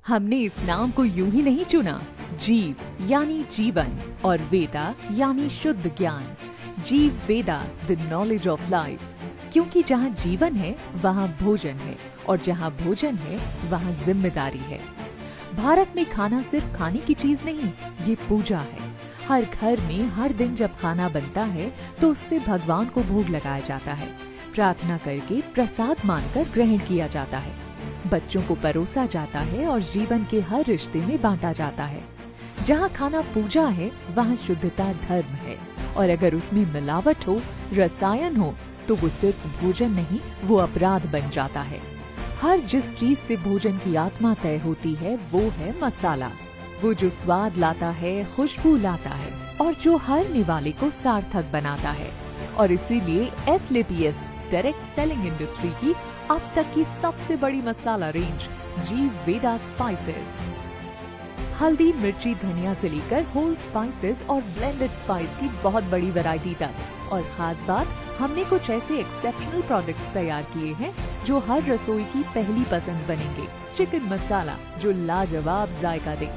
हमने इस नाम को यूं ही नहीं चुना। जीव यानी जीवन और वेदा यानी शुद्ध ज्ञान। जीव वेदा, द नॉलेज ऑफ लाइफ। क्योंकि जहाँ जीवन है वहाँ भोजन है, और जहाँ भोजन है वहाँ जिम्मेदारी है। भारत में खाना सिर्फ खाने की चीज नहीं, ये पूजा है। हर घर में हर दिन जब खाना बनता है तो उससे भगवान को भोग लगाया जाता है। प्रार्थना करके प्रसाद मानकर ग्रहण किया जाता है। बच्चों को परोसा जाता है और जीवन के हर रिश्ते में बांटा जाता है। जहाँ खाना पूजा है वहाँ शुद्धता धर्म है, और अगर उसमें मिलावट हो, रसायन हो, तो वो सिर्फ भोजन नहीं, वो अपराध बन जाता है। हर जिस चीज से भोजन की आत्मा तय होती है वो है मसाला। वो जो स्वाद लाता है, खुशबू लाता है, और जो हर निवाले को सार्थक बनाता है। और इसीलिए एसलेपीएस डायरेक्ट सेलिंग इंडस्ट्री की अब तक की सबसे बड़ी मसाला रेंज जीव वेदा स्पाइसेस। हल्दी, मिर्ची, धनिया से लेकर होल स्पाइसेस और ब्लेंडेड स्पाइस की बहुत बड़ी वैरायटी तक। और खास बात, हमने कुछ ऐसे एक्सेप्शनल प्रोडक्ट्स तैयार किए हैं जो हर रसोई की पहली पसंद बनेंगे। चिकन मसाला जो लाजवाब जायका दे,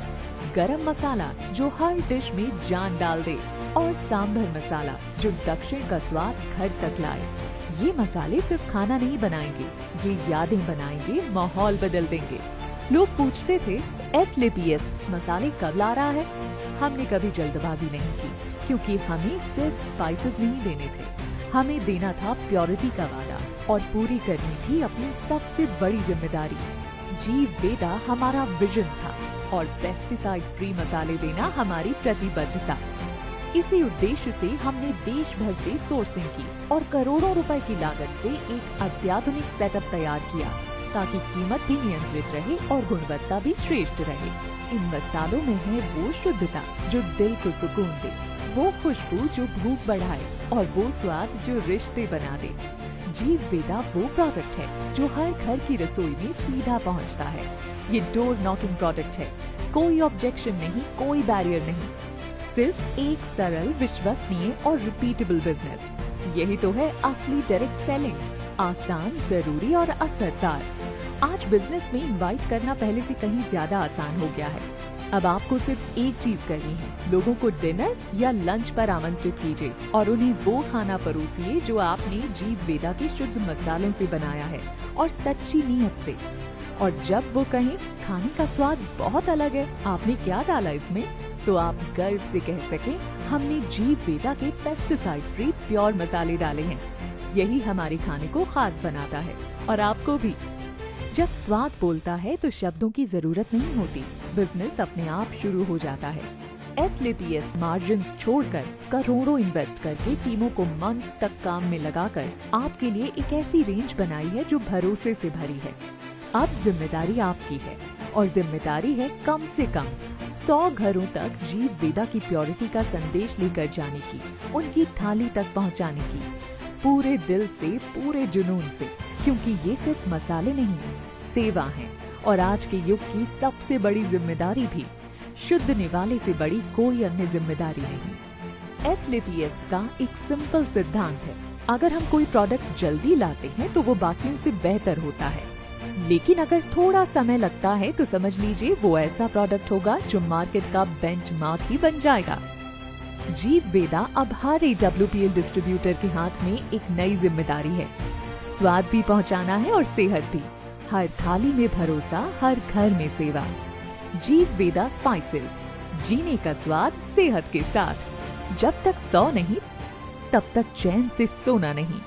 गरम मसाला जो हर डिश में जान डाल दे, और सांभर मसाला जो दक्षिण का स्वाद घर तक लाए। ये मसाले सिर्फ खाना नहीं बनाएंगे, ये यादें बनाएंगे, माहौल बदल देंगे। लोग पूछते थे एसलेपीएस मसाले कब ला रहा है? हमने कभी जल्दबाजी नहीं की, क्योंकि हमें सिर्फ स्पाइसेस नहीं देने थे, हमें देना था प्योरिटी का वादा, और पूरी करनी थी अपनी सबसे बड़ी जिम्मेदारी। जीव वेदा हमारा विजन था, और पेस्टिसाइड फ्री मसाले देना हमारी प्रतिबद्धता। इसी उद्देश्य से हमने देश भर से सोर्सिंग की और करोड़ों रुपए की लागत से एक अत्याधुनिक सेटअप तैयार किया, ताकि कीमत भी नियंत्रित रहे और गुणवत्ता भी श्रेष्ठ रहे। इन मसालों में है वो शुद्धता जो दिल को सुकून दे, वो खुशबू जो भूख बढ़ाए, और वो स्वाद जो रिश्ते बना दे। जीव वेदा वो प्रोडक्ट है जो हर घर की रसोई में सीधा पहुंचता है। ये डोर नॉकिंग प्रोडक्ट है, कोई ऑब्जेक्शन नहीं, कोई बैरियर नहीं, सिर्फ एक सरल, विश्वसनीय और रिपीटेबल बिजनेस। यही तो है असली डायरेक्ट सेलिंग, आसान, जरूरी और असरदार। आज बिजनेस में इनवाइट करना पहले से कहीं ज्यादा आसान हो गया है। अब आपको सिर्फ एक चीज करनी है, लोगों को डिनर या लंच पर आमंत्रित कीजिए और उन्हें वो खाना परोसिए जो आपने जीव वेदा के शुद्ध मसालों से बनाया है, और सच्ची नीयत से। और जब वो कहें खाने का स्वाद बहुत अलग है, आपने क्या डाला इसमें, तो आप गर्व से कह सकें हमने जीव वेदा के पेस्टिसाइड फ्री प्योर मसाले डाले हैं। यही हमारे खाने को खास बनाता है, और आपको भी। जब स्वाद बोलता है तो शब्दों की जरूरत नहीं होती, बिजनेस अपने आप शुरू हो जाता है। एसलेपीएस मार्जिन्स छोड़कर, करोड़ों इन्वेस्ट करके, टीमों को मंथ्स तक काम में लगाकर आपके लिए एक ऐसी रेंज बनाई है जो भरोसे से भरी है। अब जिम्मेदारी आपकी है, और जिम्मेदारी है कम से कम 100 घरों तक जीव वेदा की प्योरिटी का संदेश लेकर जाने की, उनकी थाली तक पहुंचाने की, पूरे दिल से, पूरे जुनून से। क्योंकि ये सिर्फ मसाले नहीं, सेवा है, और आज के युग की सबसे बड़ी जिम्मेदारी भी। शुद्ध निवाले से बड़ी कोई अन्य जिम्मेदारी नहीं। एसलेपीएस का एक सिंपल सिद्धांत है, अगर हम कोई प्रोडक्ट जल्दी लाते हैं तो वो बाकियों से बेहतर होता है, लेकिन अगर थोड़ा समय लगता है तो समझ लीजिए वो ऐसा प्रोडक्ट होगा जो मार्केट का बेंचमार्क ही बन जाएगा। जीव वेदा अब हर AWPL डिस्ट्रीब्यूटर के हाथ में एक नई जिम्मेदारी है। स्वाद भी पहुंचाना है और सेहत भी। हर थाली में भरोसा, हर घर में सेवा। जीव वेदा स्पाइसेस, जीने का स्वाद सेहत के साथ। जब तक 100 नहीं, तब तक चैन से सोना नहीं।